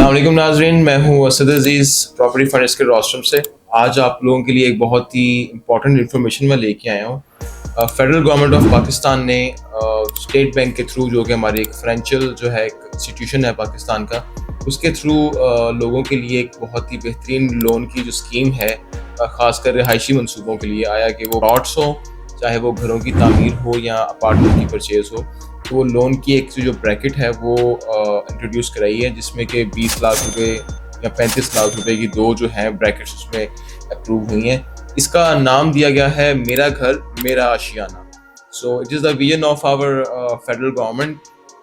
अस्सलाम नाजरीन, मैं हूँ असद अजीज़ प्रॉपर्टी फाइनेंस के रोस्टम से। आज आप लोगों के लिए एक बहुत ही इंपॉर्टेंट इन्फॉर्मेशन मैं लेके आया हूँ। फेडरल गवर्नमेंट ऑफ पाकिस्तान ने स्टेट बैंक के थ्रू, जो कि हमारी एक फाइनेंशियल जो है एक इंस्टीट्यूशन है पाकिस्तान का, उसके थ्रू लोगों के लिए एक बहुत ही बेहतरीन लोन की जो स्कीम है, ख़ासकर रिहायशी मनसूबों के लिए आया कि वो प्लॉट्स हों, चाहे वो घरों की तामीर हो या अपार्टमेंट की परचेज़ हो। तो वो लोन की एक जो ब्रैकेट है वो इंट्रोड्यूस कराई है, जिसमें कि 20 लाख रुपए या 35 लाख रुपए की दो जो हैं ब्रैकेट्स उसमें अप्रूव हुई हैं। इसका नाम दिया गया है मेरा घर मेरा आशियाना। So it is the vision of our federal government,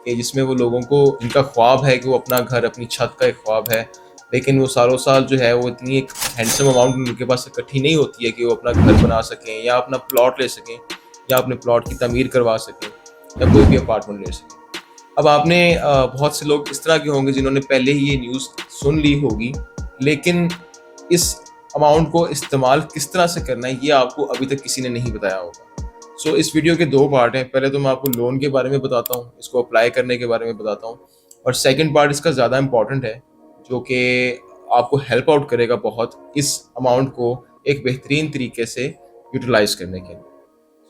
कि जिसमें वो लोगों को, जिनका ख्वाब है कि वो अपना घर, अपनी छत का एक ख्वाब है, लेकिन वो सालों साल जो है वो इतनी एक हैंडसम अमाउंट उनके पास इकट्ठी नहीं होती है कि वो अपना घर बना सकें या अपना प्लॉट ले सकें या अपने प्लॉट की तमीर करवा सकें या कोई भी अपार्टमेंट ले सकें। अब आपने बहुत से लोग इस तरह के होंगे जिन्होंने पहले ही ये न्यूज़ सुन ली होगी, लेकिन इस अमाउंट को इस्तेमाल किस तरह से करना है ये आपको अभी तक किसी ने नहीं बताया होगा। सो इस वीडियो के दो पार्ट हैं। पहले तो मैं आपको लोन के बारे में बताता हूँ, इसको अप्लाई करने के बारे में बताता हूँ, और सेकंड पार्ट इसका ज़्यादा इंपॉर्टेंट है, जो कि आपको हेल्प आउट करेगा बहुत इस अमाउंट को एक बेहतरीन तरीके से यूटिलाइज करने के लिए।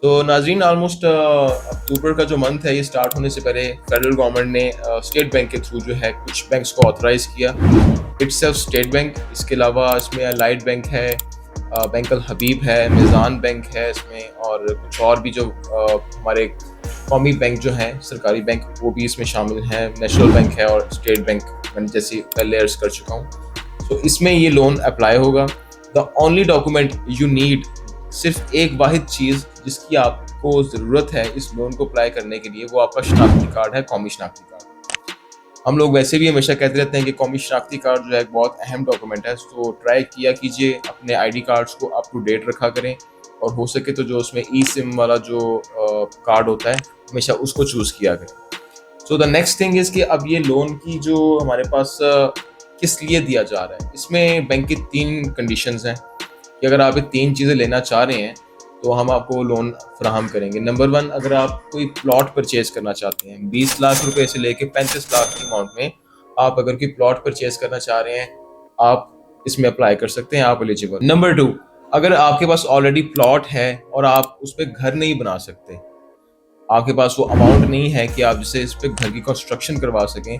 तो नाजरीन, ऑलमोस्ट अक्टूबर का जो मंथ है, ये स्टार्ट होने से पहले फेडरल गवर्नमेंट ने स्टेट बैंक के थ्रू जो है कुछ बैंक्स को ऑथराइज किया। इट्सेल्फ स्टेट बैंक, इसके अलावा इसमें अलाइड बैंक है, बैंक अल हबीब है, मिज़ान बैंक है इसमें, और कुछ और भी जो हमारे कौमी बैंक जो हैं, सरकारी बैंक, वो भी इसमें शामिल हैं। नेशनल बैंक है और स्टेट बैंक, मैंने जैसे पहले अर्ज कर चुका हूँ। तो इसमें ये लोन अप्लाई होगा। The only document you need, सिर्फ एक वाहिद चीज़ जिसकी आपको ज़रूरत है इस लोन को अप्लाई करने के लिए, वो आपका शनाख्ती कार्ड है, कौमी शनाख्ती कार्ड। हम लोग वैसे भी हमेशा कहते रहते हैं कि कौमी शनाख्ती कार्ड जो है एक बहुत अहम डॉक्यूमेंट है, तो ट्राई किया कीजिए अपने आईडी कार्ड्स को अप टू डेट रखा करें, और हो सके तो जो उसमें ई सिम वाला जो कार्ड होता है, हमेशा उसको चूज़ किया करें। So the next thing is कि अब ये लोन की जो हमारे पास किस लिए दिया जा रहा है, इसमें बैंक की 3 कंडीशंस हैं कि अगर आप ये 3 चीज़ें लेना चाह रहे हैं तो हम आपको लोन फ्राहम करेंगे। नंबर 1, अगर आप कोई प्लॉट परचेज करना चाहते हैं, 20 लाख रुपए से लेके 35 लाख की अमाउंट में आप अगर कोई प्लॉट परचेज करना चाह रहे हैं, आप इसमें अप्लाई कर सकते हैं, आप एलिजिबल। नंबर 2, अगर आपके पास ऑलरेडी प्लॉट है और आप उस पर घर नहीं बना सकते, आपके पास वो अमाउंट नहीं है कि आप जिससे इस पर घर की कंस्ट्रक्शन करवा सकें,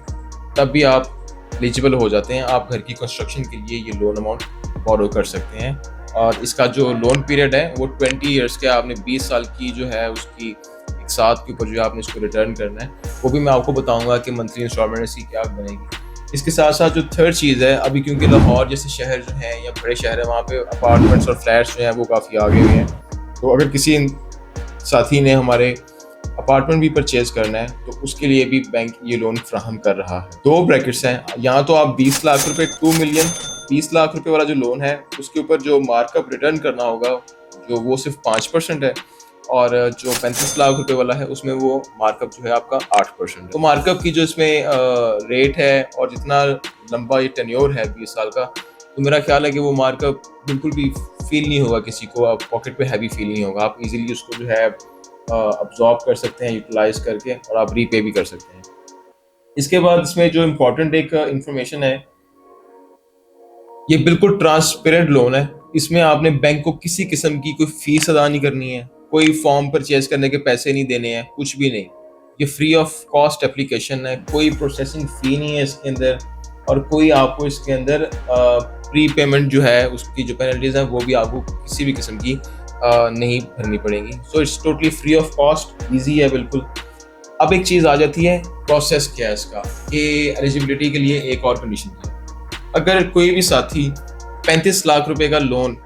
तब भी आप एलिजिबल हो जाते हैं। आप घर की कंस्ट्रक्शन के लिए ये लोन अमाउंट बोरो कर सकते हैं, और इसका जो लोन पीरियड है वो 20 ईयर्स का। आपने 20 साल की जो है उसकी एक साथ के ऊपर जो है आपने इसको रिटर्न करना है। वो भी मैं आपको बताऊंगा कि मंथली इंस्टॉलमेंट इसकी क्या बनेगी। इसके साथ साथ जो थर्ड चीज़ है, अभी क्योंकि लाहौर जैसे शहर जो हैं या बड़े शहर हैं, वहाँ पे अपार्टमेंट्स और फ्लैट्स जो हैं वो काफ़ी आगे हुए हैं। तो अगर किसी साथी ने हमारे अपार्टमेंट भी परचेज करना है तो उसके लिए भी बैंक ये लोन फ्राहम कर रहा है। 2 ब्रैकेट्स हैं, यहाँ तो आप 20 लाख रुपए 2 मिलियन 20 लाख रुपए वाला जो लोन है उसके ऊपर जो मार्कअप रिटर्न करना होगा जो वो सिर्फ 5% है, और जो 35 लाख रुपए वाला है उसमें वो मार्कअप जो है आपका 8% है। तो मार्कअप की जो इसमें रेट है और जितना लंबा ये टेन्योर है 20 साल का, तो मेरा ख्याल है कि वो मार्कअप बिल्कुल भी फील नहीं होगा किसी को, आप पॉकेट पे हैवी फील नहीं होगा। आप इजीली उसको जो है अब्जॉर्ब कर सकते हैं यूटिलाइज करके, और आप रीपे भी कर सकते हैं। इसके बाद इसमें जो इम्पोर्टेंट एक इंफॉर्मेशन है, ये बिल्कुल ट्रांसपेरेंट लोन है। इसमें आपने बैंक को किसी किस्म की कोई फीस अदा नहीं करनी है, कोई फॉर्म परचेज करने के पैसे नहीं देने हैं, कुछ भी नहीं। ये फ्री ऑफ कॉस्ट एप्लीकेशन है, कोई प्रोसेसिंग फ़ी नहीं है इसके अंदर, और कोई आपको इसके अंदर प्री पेमेंट जो है उसकी जो पेनल्टीज हैं वो भी आपको किसी भी किस्म की नहीं भरनी पड़ेगी। So it's totally free of cost, easy है बिल्कुल। अब एक चीज़ आ जाती है, प्रोसेस क्या है इसका, कि एलिजिबिलिटी के लिए एक और कंडीशन है। अगर कोई भी साथी 35 लाख रुपए का लोन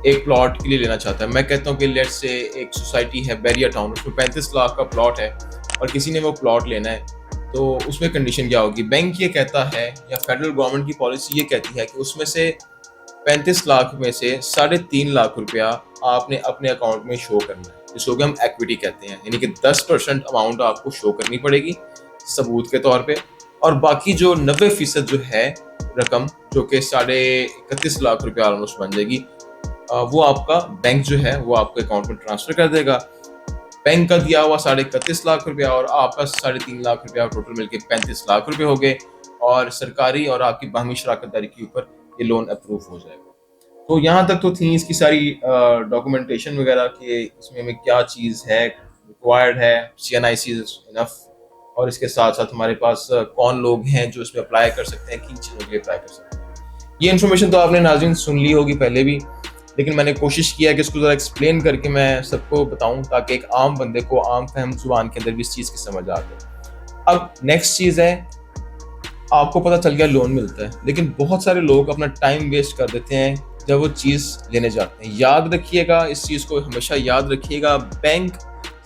एक प्लॉट के लिए लेना चाहता है, मैं कहता हूँ कि लेट्स से एक सोसाइटी है बैरिया टाउन, उसमें 35 लाख का प्लॉट है और किसी ने वो प्लॉट लेना है, तो उसमें कंडीशन क्या होगी? बैंक ये कहता है, या फेडरल गवर्नमेंट की पॉलिसी ये कहती है कि उसमें से 35 लाख में से 3.5 लाख रुपया आपने अपने अकाउंट में शो करना है, जिसको कि हम इक्विटी कहते हैं, यानी कि 10% अमाउंट आपको शो करनी पड़ेगी सबूत के तौर पे, और बाकी जो 90% जो है रकम, जो कि 31.5 लाख रुपया ऑलमोस्ट बन जाएगी, वो आपका बैंक जो है वो आपके अकाउंट में ट्रांसफर कर देगा। बैंक का दिया हुआ 31.5 लाख रुपया और आपका 3.5 लाख रुपया, टोटल मिलके 35 लाख रुपए हो गए। और सरकारी और आपकी बाहमी शराकत दारी के ऊपर ये लोन अप्रूव हो जाएगा। तो यहाँ तक तो थी इसकी सारी डॉक्यूमेंटेशन वगैरह कि इसमें हमें क्या चीज़ है रिक्वायर्ड है, CNIC इज इनफ, और इसके साथ साथ हमारे पास कौन लोग हैं जो इसमें अप्लाई कर सकते हैं, किन चीज़ों के लिए अप्लाई कर सकते हैं। ये इन्फॉर्मेशन तो आपने नाज़रीन सुन ली होगी पहले भी, लेकिन मैंने कोशिश किया कि इसको ज़रा एक्सप्लेन करके मैं सबको बताऊं ताकि एक आम बंदे को आम फहम जुबान के अंदर भी इस चीज़ की समझ आ जाए। अब नेक्स्ट चीज़ है, आपको पता चल गया लोन मिलता है, लेकिन बहुत सारे लोग अपना टाइम वेस्ट कर देते हैं जब वो चीज़ लेने जाते हैं। याद रखिएगा, इस चीज़ को हमेशा याद रखिएगा, बैंक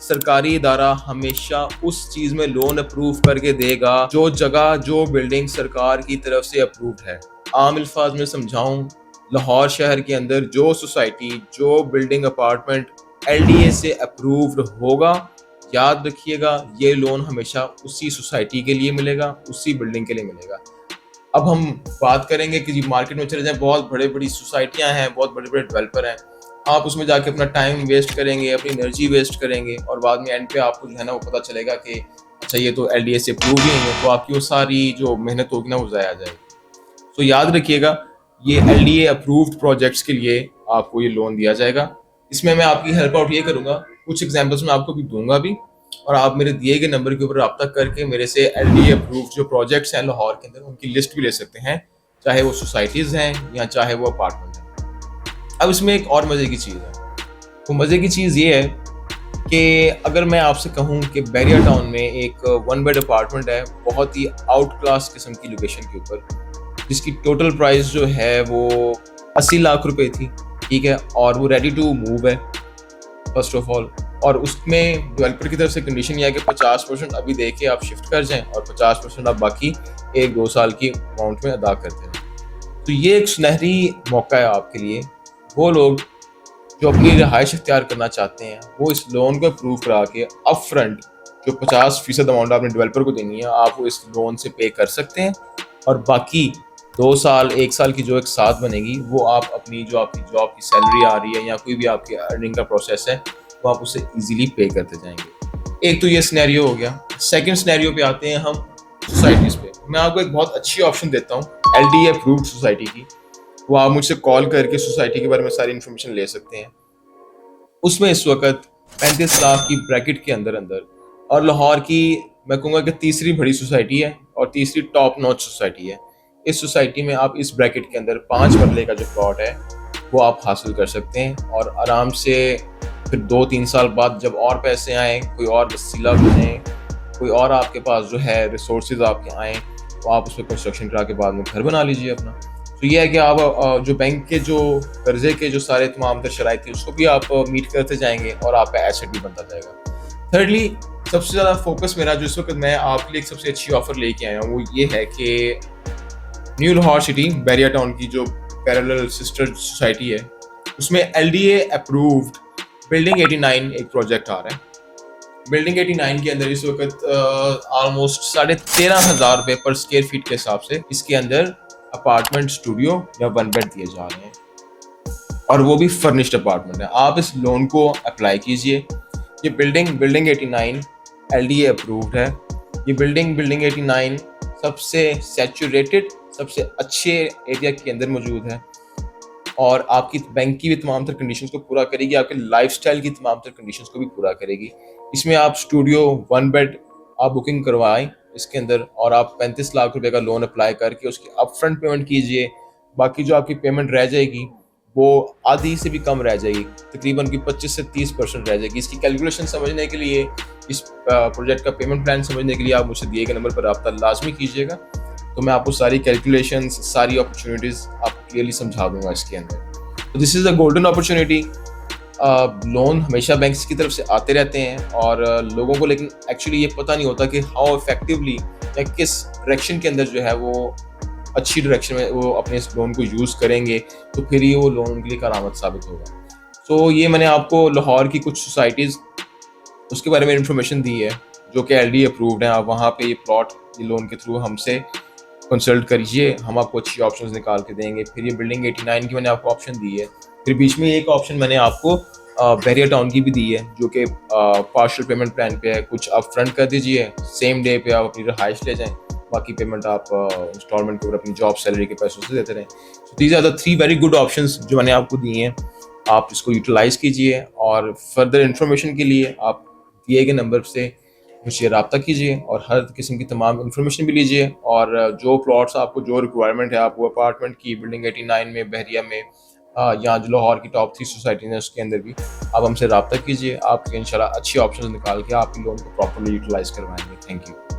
सरकारी इदारा हमेशा उस चीज़ में लोन अप्रूव करके देगा जो जगह जो बिल्डिंग सरकार की तरफ से अप्रूव्ड है। आम अल्फाज में समझाऊं, लाहौर शहर के अंदर जो सोसाइटी जो बिल्डिंग अपार्टमेंट LDA से अप्रूव्ड होगा, याद रखिएगा ये लोन हमेशा उसी सोसाइटी के लिए मिलेगा, उसी बिल्डिंग के लिए मिलेगा। अब हम बात करेंगे कि जी मार्केट में चले जाएं, बहुत बड़े बड़ी सोसाइटियां हैं, बहुत बड़े बड़े डेवलपर हैं, आप उसमें जाके अपना टाइम वेस्ट करेंगे, अपनी एनर्जी वेस्ट करेंगे, और बाद में एंड पे आपको जो है ना वो पता चलेगा कि अच्छा ये तो LDA से अप्रूव ही नहीं है, तो आपकी वो सारी जो मेहनत होगी ना वो ज़ाया जाएगी। तो याद रखिएगा ये LDA अप्रूव्ड प्रोजेक्ट्स के लिए आपको ये लोन दिया जाएगा। इसमें मैं आपकी हेल्प आउट ये करूँगा, कुछ एग्जाम्पल्स मैं आपको भी दूंगा भी, और आप मेरे दिए गए नंबर के ऊपर रब्ता करके मेरे से LDA अप्रूव्ड जो प्रोजेक्ट्स हैं लाहौर के अंदर उनकी लिस्ट भी ले सकते हैं, चाहे वो सोसाइटीज़ हैं या चाहे वो अपार्टमेंट हैं। अब इसमें एक और मज़े की चीज़ है, तो मज़े की चीज़ ये है कि अगर मैं आपसे कहूँ कि बैरिया टाउन में एक 1 बेड अपार्टमेंट है, बहुत ही आउट क्लास किस्म की लोकेशन के ऊपर, जिसकी टोटल प्राइस जो है वो 80 लाख रुपए थी, ठीक है, और वो रेडी टू मूव है फर्स्ट ऑफ ऑल, और उसमें डेवलपर की तरफ से कंडीशन यह है कि 50% अभी दे के आप शिफ्ट कर जाएं और 50% आप बाकी 1-2 साल की अमाउंट में अदा करते हैं। तो ये एक सुनहरी मौका है आपके लिए। वो लोग जो अपनी रिहाइश इख्तियार करना चाहते हैं वो इस लोन को अप्रूव करा के अप फ्रंट जो 50% अमाउंट आपने डेवलपर को देनी है आप वो इस लोन से पे कर सकते हैं, और बाकी 2 साल 1 साल की जो एक साथ बनेगी वो आप अपनी जो आपकी जॉब की सैलरी आ रही है या कोई भी आपकी अर्निंग का प्रोसेस है वो आप उसे इजीली पे करते जाएंगे। एक तो ये सिनेरियो हो गया। सेकंड सिनेरियो पे आते हैं हम सोसाइटीज़ पे। मैं आपको एक बहुत अच्छी ऑप्शन देता हूँ LDA अप्रूव्ड सोसाइटी की, वो आप मुझसे कॉल करके सोसाइटी के बारे में सारी इन्फॉर्मेशन ले सकते हैं। उसमें इस वक्त 35 लाख की ब्रैकेट के अंदर अंदर, और लाहौर की मैं कहूँगा कि तीसरी बड़ी सोसाइटी है और तीसरी टॉप नॉच सोसाइटी है। इस सोसाइटी में आप इस ब्रैकेट के अंदर 5 मरले का जो प्लॉट है वो आप हासिल कर सकते हैं, और आराम से फिर 2-3 साल बाद जब और पैसे आएँ, कोई और वसीला बने, कोई और आपके पास जो है रिसोर्सेज आपके आएँ, तो आप उस पर कंस्ट्रक्शन करा के बाद में घर बना लीजिए अपना। तो ये है कि आप जो बैंक के जो कर्जे के जो सारे तमाम शराइत थी उसको भी आप मीट करते जाएंगे और आपका एसेट भी बनता जाएगा। थर्डली सबसे ज़्यादा फोकस मेरा जो इस वक्त मैं आपके लिए एक सबसे अच्छी ऑफर लेके आया हूँ वो ये है कि new Lahore city Bahria town की जो पैरेलल सिस्टर सोसाइटी है उसमें LDA अप्रूव्ड बिल्डिंग 89 एक प्रोजेक्ट आ रहा है। बिल्डिंग 89 के अंदर इस वक्त ऑलमोस्ट 13,500 रुपये पर स्क्वायर फीट के हिसाब से इसके अंदर अपार्टमेंट स्टूडियो या 1 बेड दिए जा रहे हैं, और वो भी फर्निश्ड अपार्टमेंट है। आप इस लोन को अप्लाई कीजिए। ये बिल्डिंग 89 LDA अप्रूव्ड है। ये बिल्डिंग 89 सबसे सैचुरेटेड सबसे अच्छे एरिया के अंदर मौजूद है, और आपकी बैंक की भी तमाम तर कंडीशंस को पूरा करेगी, आपके लाइफस्टाइल की तमाम तर कंडीशंस को भी पूरा करेगी। इसमें आप स्टूडियो 1 बेड आप बुकिंग करवाएं इसके अंदर, और आप 35 लाख रुपए का लोन अप्लाई करके उसकी अपफ्रंट पेमेंट कीजिए। बाकी जो आपकी पेमेंट रह जाएगी वो आधी से भी कम रह जाएगी, तकरीबन की 25 से 30% रह जाएगी। इसकी कैलकुलेशन समझने के लिए, इस प्रोजेक्ट का पेमेंट प्लान समझने के लिए आप मुझसे दिए गए नंबर पर रब्ता लाजमी कीजिएगा, तो मैं आपको सारी कैलकुलेशंस सारी अपॉर्चुनिटीज़ आपको क्लियरली समझा दूंगा इसके अंदर। तो this is a golden opportunity. Loan हमेशा बैंक्स की तरफ से आते रहते हैं और लोगों को लेकिन एक्चुअली ये पता नहीं होता कि हाउ इफेक्टिवली या किस डायरेक्शन के अंदर जो है वो अच्छी डायरेक्शन में वो अपने इस लोन को यूज़ करेंगे, तो फिर ही वो लोन के लिए करामत साबित होगा। तो ये मैंने आपको लाहौर की कुछ सोसाइटीज़ उसके बारे में इंफॉर्मेशन दी है जो कि LDA अप्रूव्ड हैं। आप वहाँ पे ये प्लॉट ये लोन के थ्रू हमसे कंसल्ट करिए, हम आपको अच्छी ऑप्शंस निकाल के देंगे। फिर ये बिल्डिंग 89 की मैंने आपको ऑप्शन दी है। फिर बीच में एक ऑप्शन मैंने आपको बैरिया टाउन की भी दी है जो कि पार्शियल पेमेंट प्लान पे है। कुछ आप फ्रंट कर दीजिए, सेम डे पे आप अपनी रहाइश ले जाएं, बाकी पेमेंट आप इंस्टॉलमेंट के ऊपर अपनी जॉब सैलरी के पैसों से देते रहें। So these are the 3 very good options जो मैंने आपको दिए हैं, आप इसको यूटिलाइज़ कीजिए और फर्दर इन्फॉर्मेशन के लिए आप दिए गए नंबर से मुझसे रब्ता कीजिए और हर किस्म की तमाम इन्फॉर्मेशन भी लीजिए। और जो प्लॉट्स आपको जो रिक्वायरमेंट है, आपको अपार्टमेंट की बिल्डिंग 89 में, बहरिया में, यहाँ जो लाहौर की टॉप 3 सोसाइटी है उसके अंदर भी आप हमसे रब्ता कीजिए। आपके इंशाल्लाह अच्छी ऑप्शन निकाल के आप लोन को प्रॉपरली यूटिलाइज़ करवाएंगे। Thank you.